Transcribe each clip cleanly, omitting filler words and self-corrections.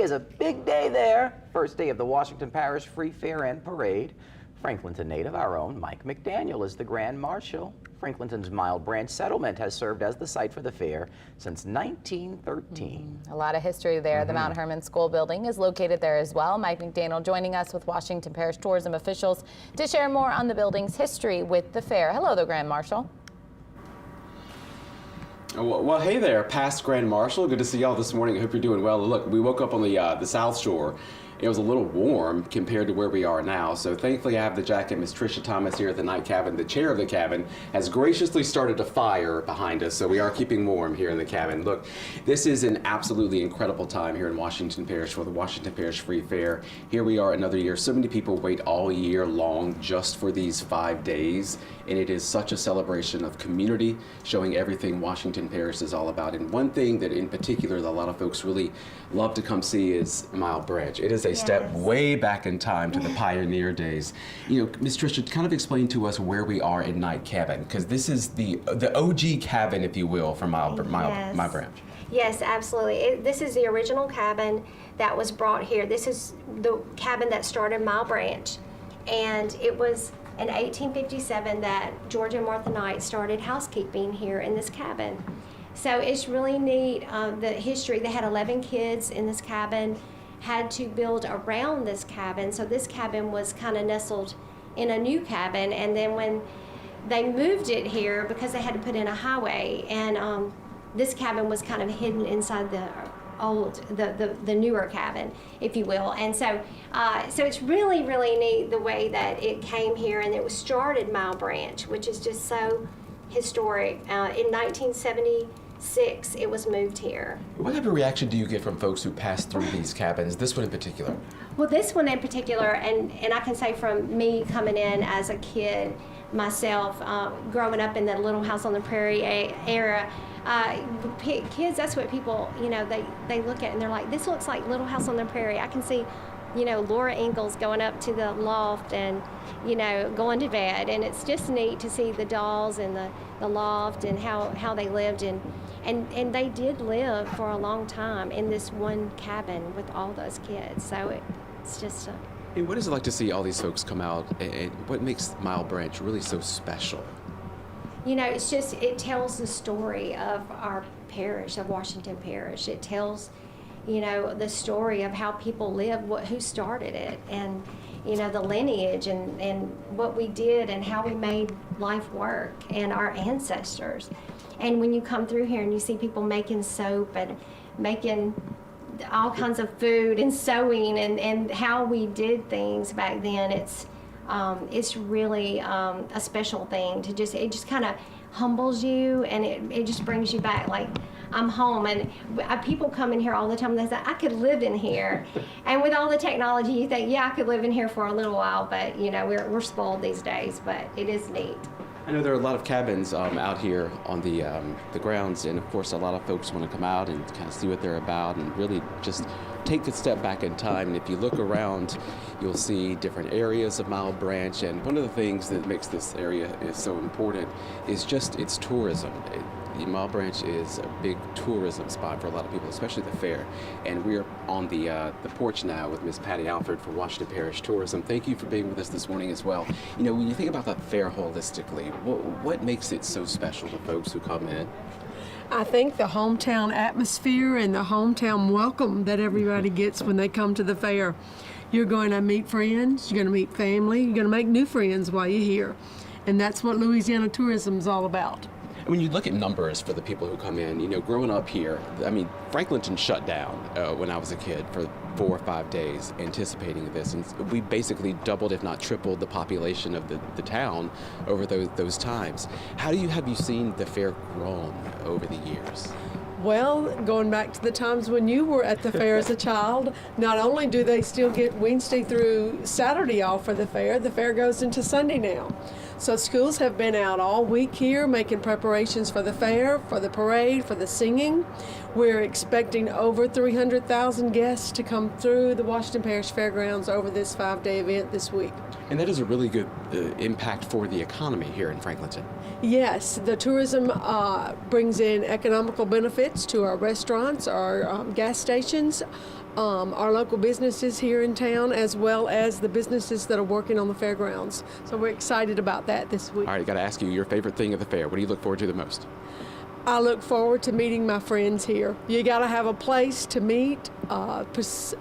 is a big day there. First day of the Washington Parish Free Fair and Parade. Franklinton native, our own Mike McDaniel, is the Grand Marshal. Franklinton's Mild Branch settlement has served as the site for the fair since 1913. A lot of history there. The Mount Herman School building is located there as well. Mike McDaniel joining us with Washington Parish tourism officials to share more on the building's history with the fair. Hello, the Grand Marshal. Well, hey there, past Grand Marshal. Good to see y'all this morning. I hope you're doing well. Look, we woke up on the South Shore. It was a little warm compared to where we are now, so thankfully I have the jacket. Miss Tricia Thomas here at the night cabin, the chair of the cabin, has graciously started a fire behind us, so we are keeping warm here in the cabin. Look, this is an absolutely incredible time here in Washington Parish for the Washington Parish Free Fair. Here we are another year. So many people wait all year long just for these 5 days, and it is such a celebration of community, showing everything Washington Parish is all about. And one thing that in particular that a lot of folks really love to come see is Mild Branch. It is a step way back in time to the pioneer days. You know, Ms. Tricia, kind of explain to us where we are in Night Cabin, because this is the OG cabin, if you will, for Mild Branch. Yes, absolutely. This is the original cabin that was brought here. This is the cabin that started Mild Branch, and it was in 1857 that George and Martha Knight started housekeeping here in this cabin. So it's really neat, the history. They had 11 kids in this cabin, had to build around this cabin, so this cabin was kind of nestled in a new cabin, and then when they moved it here, because they had to put in a highway, and this cabin was kind of hidden inside the old, the newer cabin, if you will. And so so it's really, really neat the way that it came here, and it was started Mild Branch, which is just so historic. In 1976, it was moved here. What type of reaction do you get from folks who pass through these cabins, this one in particular? Well, this one in particular, and I can say from me coming in as a kid myself, growing up in the Little House on the Prairie era, kids, that's what people, you know, they look at and they're like, this looks like Little House on the Prairie. I can see, you know, Laura Ingalls going up to the loft and, you know, going to bed. And it's just neat to see the dolls and the loft and how they lived. And they did live for a long time in this one cabin with all those kids. So it's just And what is it like to see all these folks come out, and what makes Mild Branch really so special? You know, it's just, it tells the story of our parish, of Washington Parish. It tells, you know, the story of how people lived, who started it, and, you know, the lineage and what we did and how we made life work, and our ancestors. And when you come through here and you see people making soap and making all kinds of food and sewing and how we did things back then, it's really a special thing to it just kind of humbles you, and it just brings you back like, I'm home. And people come in here all the time and they say, I could live in here. And with all the technology, you think, yeah, I could live in here for a little while, but you know, we're spoiled these days, but it is neat. I know there are a lot of cabins out here on the grounds, and of course a lot of folks want to come out and kind of see what they're about and really just take a step back in time. And if you look around, you'll see different areas of Mild Branch, and one of the things that makes this area is so important is just its tourism. Mild Branch is a big tourism spot for a lot of people, especially the fair. And we're on the porch now with Miss Patty Alford from Washington Parish Tourism. Thank you for being with us this morning as well. You know, when you think about the fair holistically, what makes it so special to folks who come in? I think the hometown atmosphere and the hometown welcome that everybody gets when they come to the fair. You're going to meet friends, you're going to meet family, you're going to make new friends while you're here. And that's what Louisiana tourism is all about. When you look at numbers for the people who come in, you know, growing up here, I mean, Franklinton shut down when I was a kid for 4 or 5 days anticipating this. And we basically doubled, if not tripled, the population of the town over those times. Have you seen the fair grown over the years? Well, going back to the times when you were at the fair as a child, not only do they still get Wednesday through Saturday off for the fair goes into Sunday now. So schools have been out all week here making preparations for the fair, for the parade, for the singing. We're expecting over 300,000 guests to come through the Washington Parish Fairgrounds over this 5-day event this week. And that is a really good impact for the economy here in Franklinton. Yes, the tourism brings in economical benefits to our restaurants, our gas stations, our local businesses here in town, as well as the businesses that are working on the fairgrounds. So we're excited about that this week. All right, got to ask you your favorite thing at the fair. What do you look forward to the most? I look forward to meeting my friends here. You got to have a place to meet, a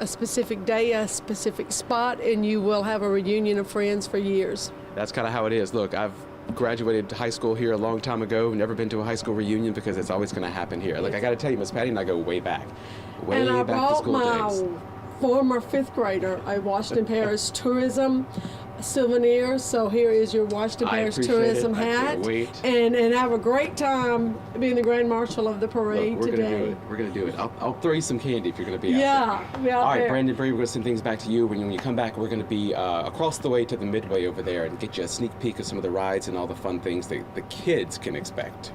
specific day, a specific spot, and you will have a reunion of friends for years. That's kind of how it is. Look, I've graduated high school here a long time ago. Never been to a high school reunion because it's always going to happen here. Look, I got to tell you, Miss Patty and I go way back. Way And I back to brought school my days. former fifth grader a Washington Parish tourism souvenir. So here is your Washington I Parish appreciate tourism it. I hat. can't wait. And have a great time being the Grand Marshal of the parade Look, we're today. going to do it. We're going to do it. I'll throw you some candy if you're going to be out Yeah, there. be out All right, there. Brandon Bree, we're going to send things back to you. When you come back, we're going to be across the way to the Midway over there and get you a sneak peek of some of the rides and all the fun things that the kids can expect.